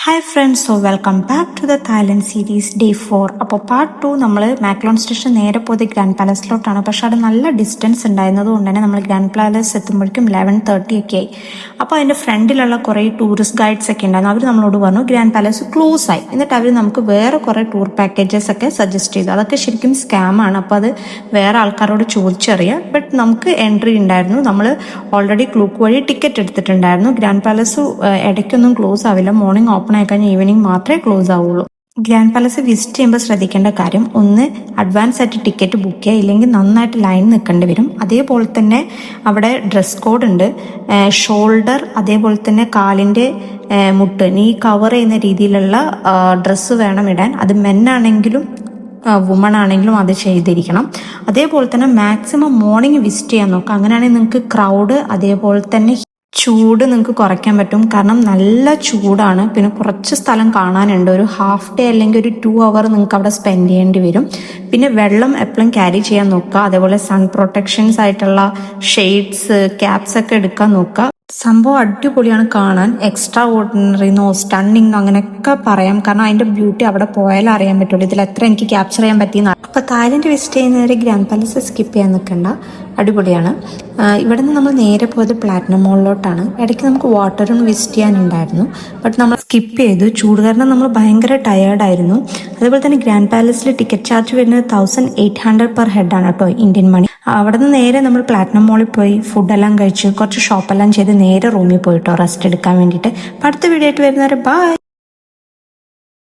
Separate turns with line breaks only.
Hi friends, so welcome back to the Thailand series day 4. അപ്പോൾ part 2 നമ്മൾ മാക്ലോൺ station നേരെ പോയത് ഗ്രാൻഡ് പാലസിലോട്ടാണ്. പക്ഷെ അത് നല്ല ഡിസ്റ്റൻസ് ഉണ്ടായിരുന്നത് കൊണ്ട് തന്നെ നമ്മൾ ഗ്രാൻഡ് പാലസ് എത്തുമ്പോഴേക്കും 11:30 ഒക്കെ ആയി. അപ്പോൾ അതിൻ്റെ ഫ്രണ്ടിലുള്ള കുറേ ടൂറിസ്റ്റ് ഗൈഡ്സ് ഒക്കെ ഉണ്ടായിരുന്നു. അവർ നമ്മളോട് പറഞ്ഞു ഗ്രാൻഡ് പാലസ് ക്ലോസ് ആയി. എന്നിട്ട് അവർ നമുക്ക് വേറെ കുറേ ടൂർ പാക്കേജസ് ഒക്കെ സജസ്റ്റ് ചെയ്തു. അതൊക്കെ ശരിക്കും സ്കാമാണ്. അപ്പോൾ അത് വേറെ ആൾക്കാരോട് ചോദിച്ചറിയാം. ബട്ട് നമുക്ക് എൻട്രി ഉണ്ടായിരുന്നു. നമ്മൾ ഓൾറെഡി ക്ലൂക്ക് വഴി ടിക്കറ്റ് എടുത്തിട്ടുണ്ടായിരുന്നു. ഗ്രാൻഡ് പാലസ് ഇടയ്ക്കൊന്നും ക്ലോസ് ആവില്ല. മോർണിംഗ് ഓപ്പൺ ആയി കഴിഞ്ഞാൽ ഈവനിങ് മാത്രമേ ക്ലോസ് ആവുള്ളൂ. ഗ്രാൻഡ് പാലസ് വിസിറ്റ് ചെയ്യുമ്പോൾ ശ്രദ്ധിക്കേണ്ട കാര്യം, ഒന്ന് അഡ്വാൻസ് ആയിട്ട് ടിക്കറ്റ് ബുക്ക് ചെയ്യുക, ഇല്ലെങ്കിൽ നന്നായിട്ട് ലൈൻ നിൽക്കേണ്ടി വരും. അതേപോലെ തന്നെ അവിടെ ഡ്രസ് കോഡ് ഉണ്ട്. ഷോൾഡർ, അതേപോലെ തന്നെ കാലിൻ്റെ മുട്ട്, നീ കവർ ചെയ്യുന്ന രീതിയിലുള്ള ഡ്രസ്സ് വേണം ഇടാൻ. അത് മെന്നാണെങ്കിലും വുമൺ ആണെങ്കിലും അത് ചെയ്തിരിക്കണം. അതേപോലെ തന്നെ മാക്സിമം മോർണിംഗ് വിസിറ്റ് ചെയ്യാൻ നോക്കുക. അങ്ങനെയാണെങ്കിൽ നിങ്ങൾക്ക് ക്രൗഡ് അതേപോലെ തന്നെ ചൂട് നിങ്ങൾക്ക് കുറയ്ക്കാൻ പറ്റും. കാരണം നല്ല ചൂടാണ്. പിന്നെ കുറച്ച് സ്ഥലം കാണാനുണ്ട്. ഒരു ഹാഫ് ഡേ അല്ലെങ്കിൽ ഒരു 2 അവർ നിങ്ങൾക്ക് അവിടെ സ്പെൻഡ് ചെയ്യേണ്ടി വരും. പിന്നെ വെള്ളം എപ്പോഴും ക്യാരി ചെയ്യാൻ നോക്കുക. അതേപോലെ സൺ പ്രൊട്ടക്ഷൻസ് ആയിട്ടുള്ള ഷെയ്ഡ്സ്, ക്യാപ്സ് ഒക്കെ എടുക്കാൻ നോക്കുക. സംഭവം അടിപൊളിയാണ് കാണാൻ. എക്സ്ട്രാ ഓർഡിനറിന്നോ സ്റ്റണ്ണിങ്ങോ അങ്ങനെയൊക്കെ പറയാം. കാരണം അതിൻ്റെ ബ്യൂട്ടി അവിടെ പോയാലും അറിയാൻ പറ്റുള്ളൂ. ഇതിൽ എത്ര എനിക്ക് ക്യാപ്ചർ ചെയ്യാൻ പറ്റിയെന്ന്. അപ്പോൾ തായ്ലൻഡ് വിസിറ്റ് ചെയ്യുന്നവരെ ഗ്രാൻഡ് പാലസ് സ്കിപ്പ് ചെയ്യാൻ നിൽക്കണ്ട, അടിപൊളിയാണ്. ഇവിടെ നിന്ന് നമ്മൾ നേരെ പോയത് പ്ലാറ്റിനം മോളിലോട്ടാണ്. ഇടയ്ക്ക് നമുക്ക് വാട്ടറും വിസിറ്റ് ചെയ്യാനുണ്ടായിരുന്നു. ബട്ട് നമ്മൾ സ്കിപ്പ് ചെയ്തു. ചൂട് കാരണം നമ്മൾ ഭയങ്കര ടയേർഡായിരുന്നു. അതേപോലെ തന്നെ ഗ്രാൻഡ് പാലസിൽ ടിക്കറ്റ് ചാർജ് വരുന്നത് 1800 പെർ ഹെഡാണ് കേട്ടോ, ഇന്ത്യൻ മണി. അവിടെ നിന്ന് നേരെ നമ്മൾ പ്ലാറ്റിനം മോളിൽ പോയി ഫുഡെല്ലാം കഴിച്ച് കുറച്ച് ഷോപ്പെല്ലാം ചെയ്ത് നേരെ റൂമിൽ പോയിട്ടോ റെസ്റ്റ് എടുക്കാൻ വേണ്ടിയിട്ട്. അപ്പോൾ അടുത്ത വീഡിയോ ആയിട്ട് വരുന്നവരെ ബൈ.